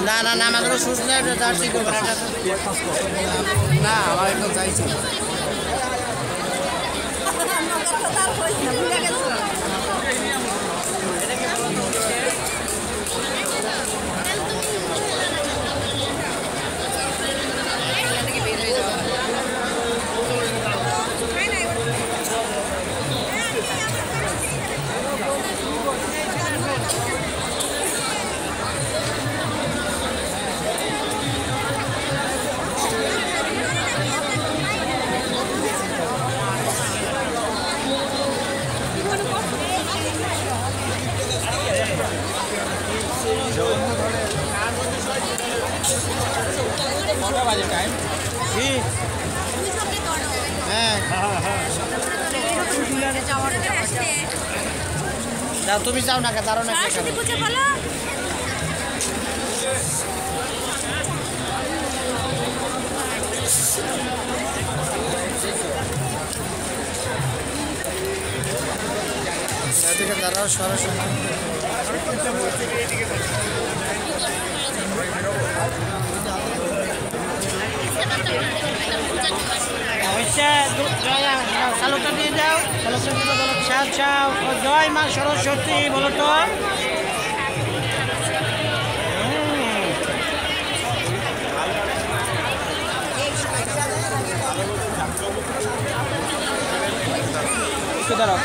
না না না আমাদের সুস্থ জার্সি না আমার একটু চাইছি তুমি যাও না কারণ দাঁড়াও সরাসরি সালোটা দিয়ে যাও চাও চাও জয় মা সরস্বতী বলো তো দাঁড়াও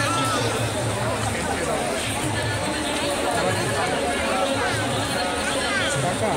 টাকা